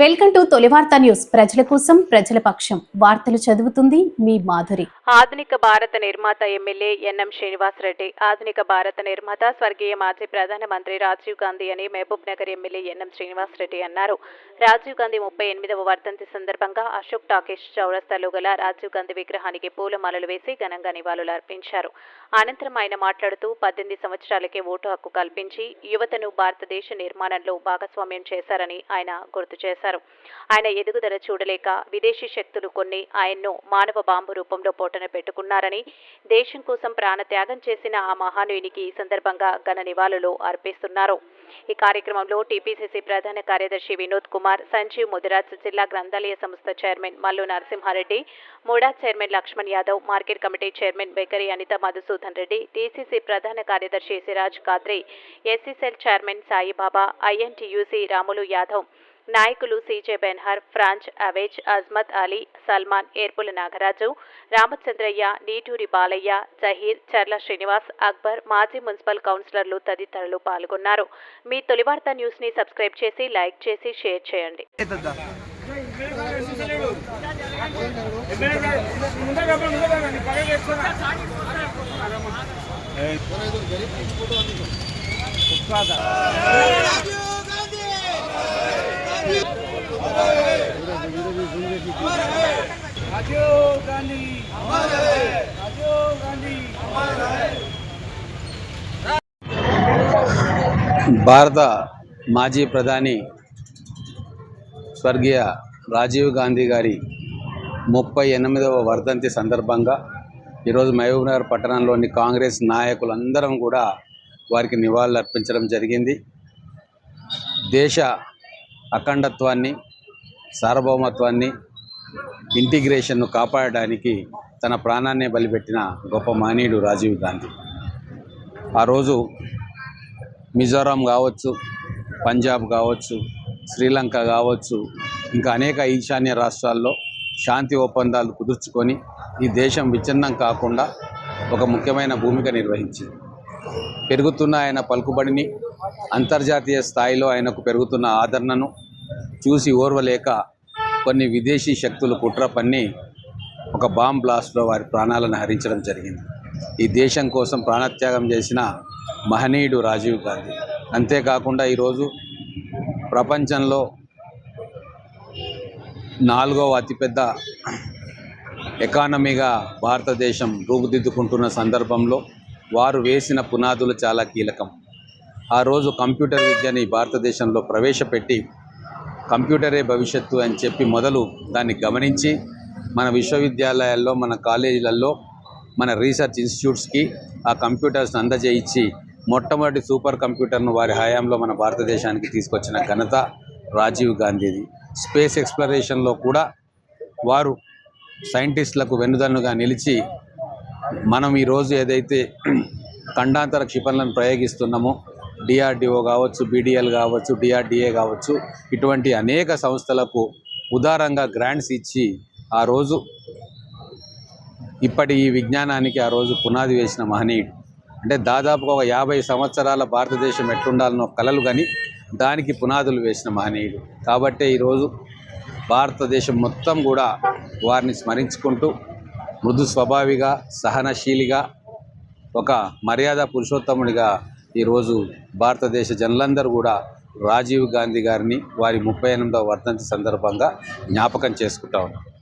Welcome to తొలి వార్త news. ప్రజల కోసం ప్రజల పక్షం. వార్తలు చదువుతుంది మీ మాధురి. ఆధునిక భారత నిర్మాత ఎమ్మెల్యే ఎన్ఎం శ్రీనివాస్ రెడ్డి. ఆధునిక భారత నిర్మాత స్వర్గీయ మాజీ ప్రధానమంత్రి రాజీవ్ గాంధీ అని మహబూబ్ నగర్ ఎమ్మెల్యే ఎన్ఎం శ్రీనివాస్ రెడ్డి అన్నారు. రాజీవ్ గాంధీ 38వ వర్ధంతి సందర్భంగా అశోక్ టాకీస్ చౌరస్తాలో గల రాజీవ్ గాంధీ విగ్రహానికి పూలమాలలు వేసి ఘనంగా నివాళులు అర్పించారు. అనంతరం ఆయన మాట్లాడుతూ 18 సంవత్సరాలకే ఓటు హక్కు కల్పించి యువతను భారతదేశ నిర్మాణంలో భాగస్వామ్యం చేశారని ఆయన గుర్తు చేశారు. ఆయన ఎదుగుదల చూడలేక విదేశీ శక్తులు కొన్ని ఆయన్ను మానవ బాంబు రూపంలో పోటన పెట్టుకున్నారని, దేశం కోసం ప్రాణత్యాగం చేసిన ఆ మహానీయునికి ఈ సందర్భంగా ఘన నివాళులు అర్పిస్తున్నారు. ఈ కార్యక్రమంలో టీపీసీసీ ప్రధాన కార్యదర్శి వినోద్ కుమార్, సంజీవ్ ముదిరాజ్, జిల్లా గ్రంథాలయ సంస్థ chairman Mallu Narasimha Reddy, MUDA chairman Lakshman Yadav, market committee chairman Bekari Anitha Madhusudan Reddy, TCC ప్రధాన కార్యదర్శి Siraj Khadri, SC cell chairman Saibaba, INTUC Ramulu Yadav, నాయకులు సీజే బెన్హర్, ఫ్రాంచ్ అవేజ్, అజ్మత్ అలీ, సల్మాన్, ఏర్పుల నాగరాజు, రామచంద్రయ్య, నీటూరి బాలయ్య, జహీర్, చర్ల శ్రీనివాస్, అక్బర్, మాజీ మున్సిపల్ కౌన్సిలర్లు తదితరులు పాల్గొన్నారు. మీ తొలి వార్త న్యూస్ ని సబ్స్క్రైబ్ చేసి, లైక్ చేసి, షేర్ చేయండి. భారత మాజీ ప్రధాని స్వర్గీయ రాజీవ్ గాంధీ గారి 38వ వర్ధంతి సందర్భంగా ఈరోజు మహబూబ్నగర్ పట్టణంలోని కాంగ్రెస్ నాయకులందరం కూడా వారికి నివాళులు అర్పించడం జరిగింది. దేశ అఖండత్వాన్ని, సార్వభౌమత్వాన్ని, ఇంటిగ్రేషన్ను కాపాడడానికి తన ప్రాణాన్నే బలిపెట్టిన గొప్ప మహనీయుడు రాజీవ్ గాంధీ. ఆ రోజు మిజోరాం కావచ్చు, పంజాబ్ కావచ్చు, శ్రీలంక కావచ్చు, ఇంకా అనేక ఈశాన్య రాష్ట్రాల్లో శాంతి ఒప్పందాలు కుదుర్చుకొని ఈ దేశం విచ్ఛిన్నం కాకుండా ఒక ముఖ్యమైన భూమిక నిర్వహించింది. పెరుగుతున్న ఆయన పలుకుబడిని, అంతర్జాతీయ స్థాయిలో ఆయనకు పెరుగుతున్న ఆదరణను చూసి ఓర్వలేక కొన్ని విదేశీ శక్తులు కుట్ర పన్ని ఒక బాంబ్ బ్లాస్ట్లో వారి ప్రాణాలను హరించడం జరిగింది. ఈ దేశం కోసం ప్రాణత్యాగం చేసిన మహనీయుడు రాజీవ్ గాంధీ. అంతేకాకుండా ఈరోజు ప్రపంచంలో 4వ అతిపెద్ద ఎకానమీగా భారతదేశం రూపుదిద్దుకుంటున్న సందర్భంలో వారు వేసిన పునాదులు చాలా కీలకం. ఆ రోజు కంప్యూటర్ విద్యని భారతదేశంలో ప్రవేశపెట్టి కంప్యూటరే భవిష్యత్తు అని చెప్పి మొదలు దాన్ని గమనించి మన విశ్వవిద్యాలయాల్లో, మన కాలేజీలలో, మన రీసెర్చ్ ఇన్స్టిట్యూట్స్కి ఆ కంప్యూటర్స్ని అందజేయించి మొట్టమొదటి సూపర్ కంప్యూటర్ను వారి హయాంలో మన భారతదేశానికి తీసుకొచ్చిన ఘనత రాజీవ్ గాంధీది. స్పేస్ ఎక్స్ప్లోరేషన్లో కూడా వారు సైంటిస్టులకు వెన్నుదన్నుగా నిలిచి మనం ఈరోజు ఏదైతే ఖండాంతర క్షిపణులను ప్రయోగిస్తున్నామో, డిఆర్డిఓ కావచ్చు, బీడీఎల్ కావచ్చు, డిఆర్డిఏ కావచ్చు, ఇటువంటి అనేక సంస్థలకు ఉదారంగా గ్రాంట్స్ ఇచ్చి ఆ రోజు ఇప్పటి ఈ విజ్ఞానానికి ఆ రోజు పునాది వేసిన మహనీయుడు. అంటే దాదాపుగా ఒక 50 సంవత్సరాల భారతదేశం ఎట్లుండాలనో కలలు కానీ దానికి పునాదులు వేసిన మహనీయుడు. కాబట్టే ఈరోజు భారతదేశం మొత్తం కూడా వారిని స్మరించుకుంటూ మృదు స్వభావిగా, సహనశీలిగా, ఒక మర్యాద పురుషోత్తముడిగా ఈరోజు భారతదేశ జనులందరూ కూడా రాజీవ్ గాంధీ గారిని వారి 38వ వర్ధంతి సందర్భంగా జ్ఞాపకం చేసుకుంటా ఉన్నారు.